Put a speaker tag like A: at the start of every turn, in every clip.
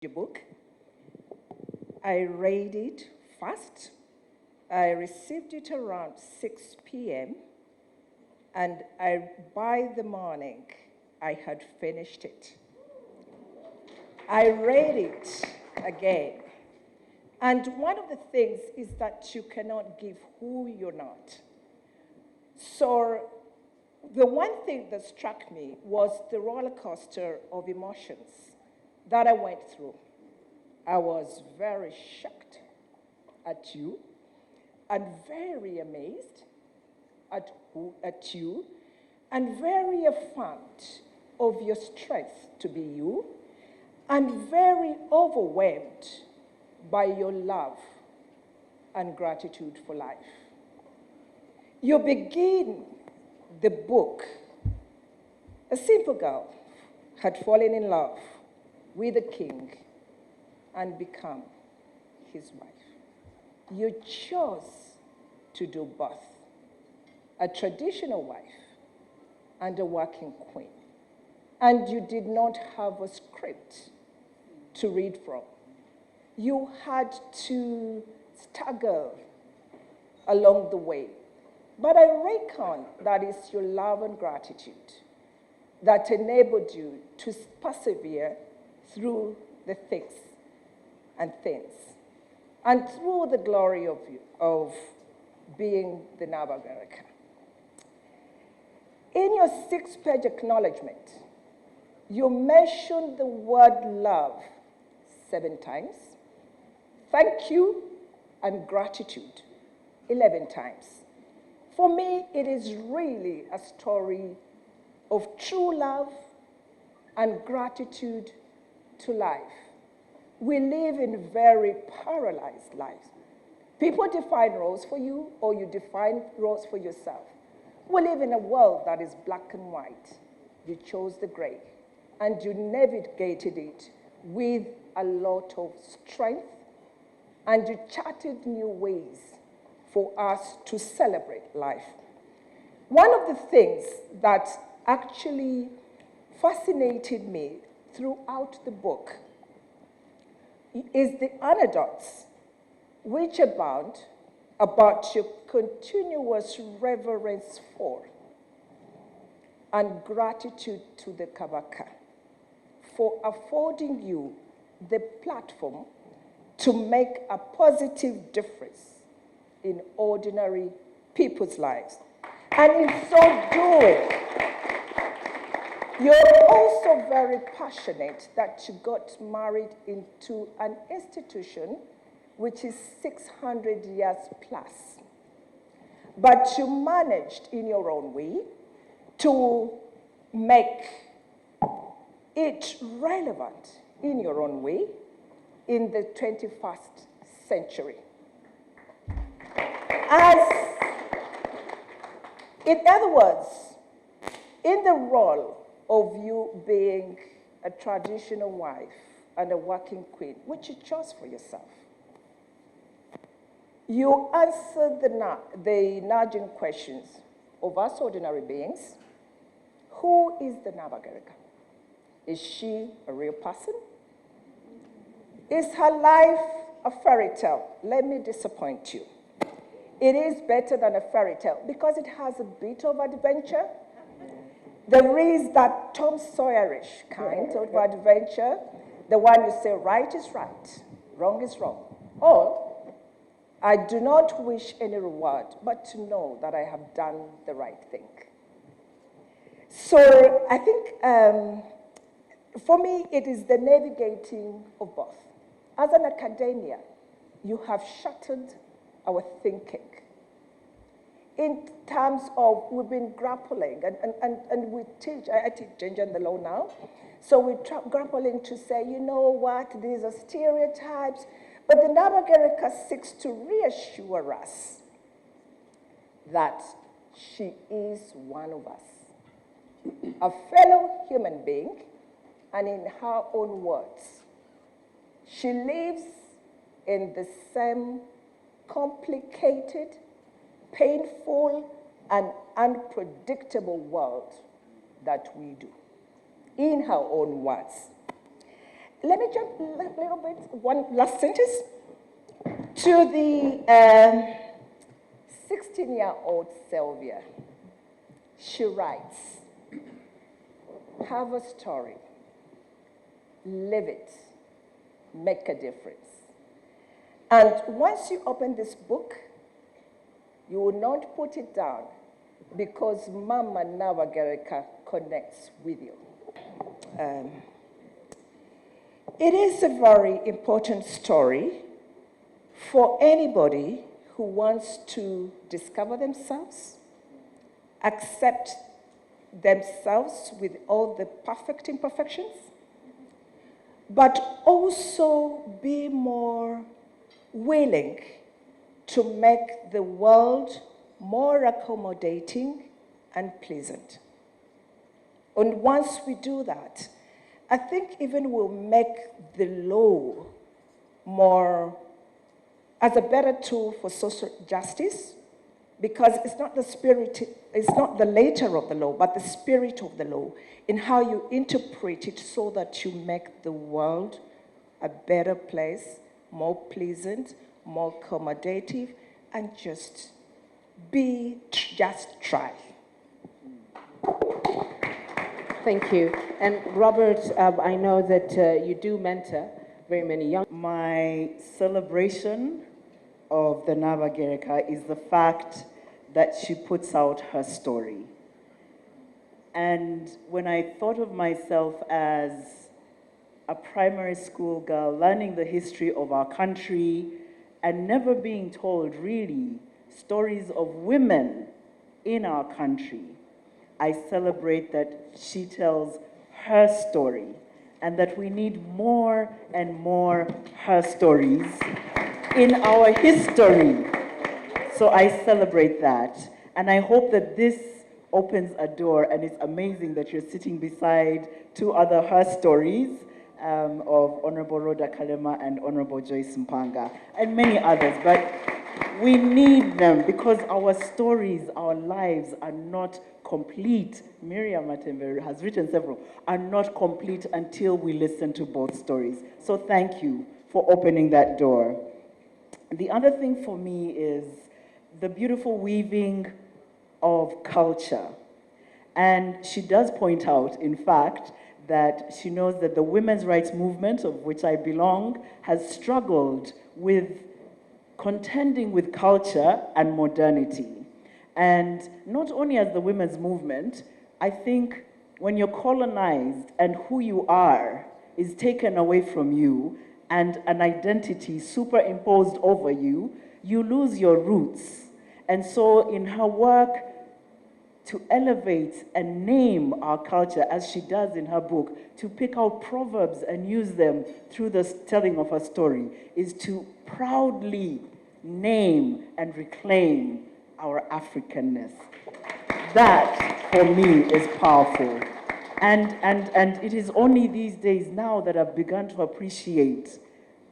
A: your book. I read it fast. I received it around 6 p.m. and by the morning, I had finished it. I read it again. And one of the things is that you cannot give who you're not. So the one thing that struck me was the roller coaster of emotions that I went through. I was very shocked at you and very amazed at you and very affirmed of your strength to be you and very overwhelmed by your love and gratitude for life. You begin the book. A simple girl had fallen in love with a king and become his wife. You chose to do both, a traditional wife and a working queen. And you did not have a script to read from. You had to struggle along the way. But I reckon that is your love and gratitude that enabled you to persevere through the thicks and thins, and through the glory of being the Nabagerereka. In your 6-page acknowledgement, you mentioned the word love 7 times, thank you and gratitude 11 times. For me, it is really a story of true love and gratitude to life. We live in very paralyzed lives. People define roles for you, or you define roles for yourself. We live in a world that is black and white. You chose the gray, and you navigated it with a lot of strength, and you charted new ways for us to celebrate life. One of the things that actually fascinated me throughout the book is the anecdotes which abound about your continuous reverence for and gratitude to the Kabaka for affording you the platform to make a positive difference in ordinary people's lives. And in so doing, you're also very passionate that you got married into an institution which is 600 years plus. But you managed in your own way to make it relevant in your own way in the 21st century. In other words, in the role of you being a traditional wife and a working queen, which you chose for yourself, you answered the nagging questions of us ordinary beings. Who is the Nabagerereka? Is she a real person? Is her life a fairy tale? Let me disappoint you. It is better than a fairy tale because it has a bit of adventure. There is that Tom Sawyerish kind of adventure, the one you say right is right, wrong is wrong. Or, I do not wish any reward, but to know that I have done the right thing. So I think for me, it is the navigating of both. As an academia, you have shattered our thinking. In terms of, we've been grappling, and we teach, I teach gender and the law now, so we're grappling to say, you know what, these are stereotypes, but the Nabagerereka seeks to reassure us that she is one of us, a fellow human being, and in her own words, she lives in the same complicated, painful, and unpredictable world that we do, in her own words. let me jump a little bit, one last sentence. To the 16-year-old Sylvia, she writes, have a story, live it, make a difference. And once you open this book, you will not put it down because Mama Nabagerereka connects with you. It is a very important story for anybody who wants to discover themselves, accept themselves with all the perfect imperfections, but also be more willing to make the world more accommodating and pleasant. And once we do that, I think even we'll make the law more as a better tool for social justice, because it's not the spirit, it's not the letter of the law, but the spirit of the law in how you interpret it so that you make the world a better place, more pleasant, more accommodative, and just try.
B: Thank you. And Robert, I know that you do mentor very many young.
C: My celebration of the Nabagerereka is the fact that she puts out her story. And when I thought of myself as a primary school girl, learning the history of our country and never being told really stories of women in our country, I celebrate that she tells her story and that we need more and more her stories in our history. So I celebrate that. And I hope that this opens a door, and it's amazing that you're sitting beside two other her stories of Honorable Rhoda Kalema and Honorable Joyce Mpanga, and many others. But we need them because our stories, our lives are not complete. Miriam Matembe has written several, are not complete until we listen to both stories. So thank you for opening that door. The other thing for me is the beautiful weaving of culture. And she does point out, in fact, that she knows that the women's rights movement, of which I belong, has struggled with contending with culture and modernity. And not only as the women's movement, I think when you're colonized and who you are is taken away from you and an identity superimposed over you, you lose your roots. And so in her work to elevate and name our culture, as she does in her book, to pick out proverbs and use them through the telling of her story, is to proudly name and reclaim our Africanness. That, for me, is powerful. And it is only these days now that I've begun to appreciate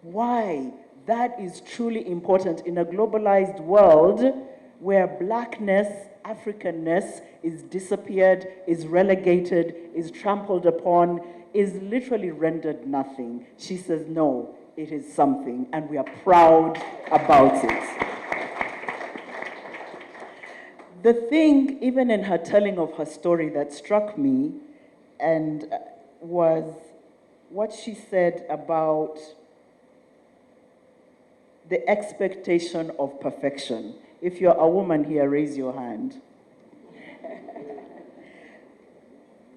C: why that is truly important in a globalized world where blackness, Africanness is disappeared, is relegated, is trampled upon, is literally rendered nothing. She says, no, it is something, and we are proud about it. The thing, even in her telling of her story, that struck me and was what she said about the expectation of perfection. If you're a woman here, raise your hand.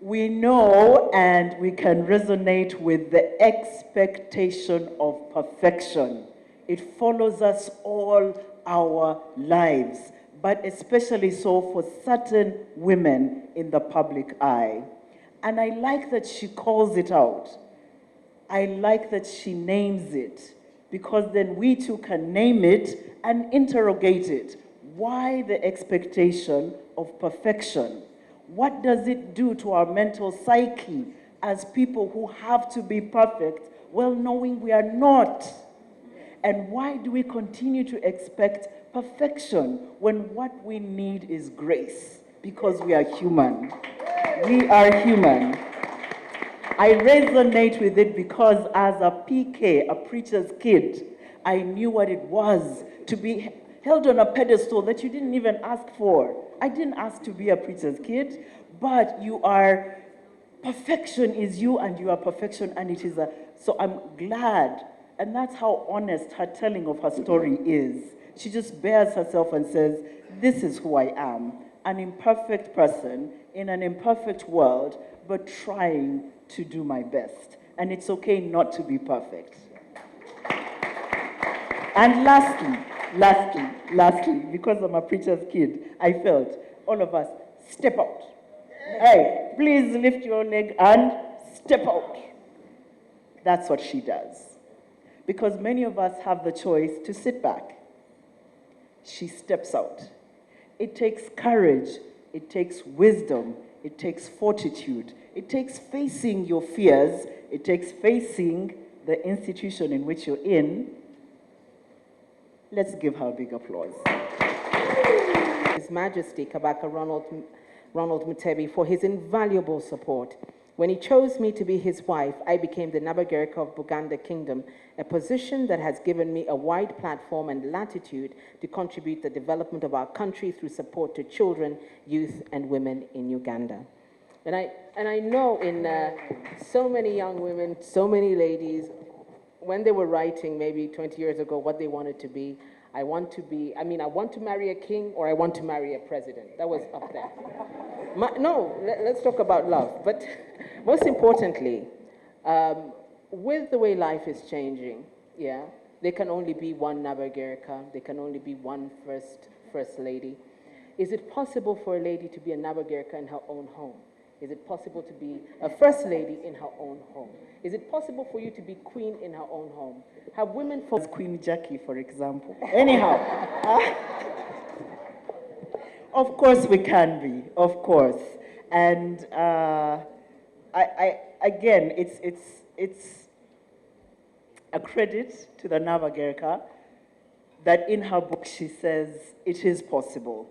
C: We know and we can resonate with the expectation of perfection. It follows us all our lives, but especially so for certain women in the public eye. And I like that she calls it out. I like that she names it, because then we too can name it and interrogate it. Why the expectation of perfection? What does it do to our mental psyche as people who have to be perfect, well knowing we are not? And why do we continue to expect perfection when what we need is grace? Because we are human. We are human. I resonate with it because as a PK, a preacher's kid, I knew what it was to be held on a pedestal that you didn't even ask for. I didn't ask to be a preacher's kid, but perfection is you and you are perfection, and it is so I'm glad, and that's how honest her telling of her story is. She just bears herself and says, this is who I am, an imperfect person in an imperfect world, but trying to do my best. And it's okay not to be perfect. And lastly, because I'm a preacher's kid, I felt, all of us, step out. Hey, please lift your leg and step out. That's what she does. Because many of us have the choice to sit back. She steps out. It takes courage, it takes wisdom, it takes fortitude, it takes facing your fears, it takes facing the institution in which you're in. Let's give her a big applause.
B: His Majesty Kabaka Ronald Mutebi for his invaluable support. When he chose me to be his wife, I became the Nabagerereka of Buganda Kingdom, a position that has given me a wide platform and latitude to contribute the development of our country through support to children, youth, and women in Uganda. And I know in so many young women, so many ladies, when they were writing maybe 20 years ago what they wanted to be, I want to marry a king or I want to marry a president. That was up there. Let's talk about love. But most importantly, with the way life is changing, yeah, there can only be one Nabagerereka, there can only be one first lady. Is it possible for a lady to be a Nabagerereka in her own home? Is it possible to be a first lady in her own home? Is it possible for you to be queen in her own home? Have women
C: As Queen Jackie, for example. Anyhow, of course we can be, of course. And again, it's a credit to the Nabagerereka that in her book she says it is possible.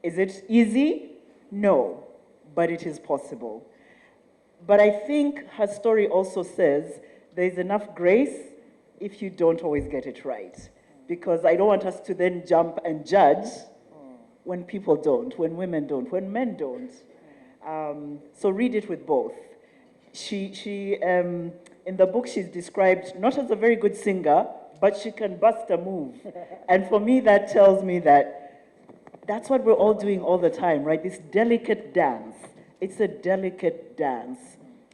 C: Is it easy? No, but it is possible. But I think her story also says there's enough grace if you don't always get it right. Because I don't want us to then jump and judge when people don't, when women don't, when men don't. So read it with both. She in the book, she's described not as a very good singer, but she can bust a move. And for me, that tells me that that's what we're all doing all the time, right? This delicate dance. It's a delicate dance.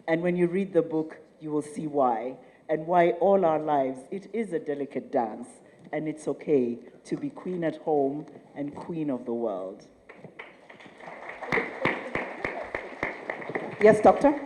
C: And when you read the book, you will see why. And why all our lives, it is a delicate dance. And it's okay to be queen at home and queen of the world.
B: Yes, Doctor?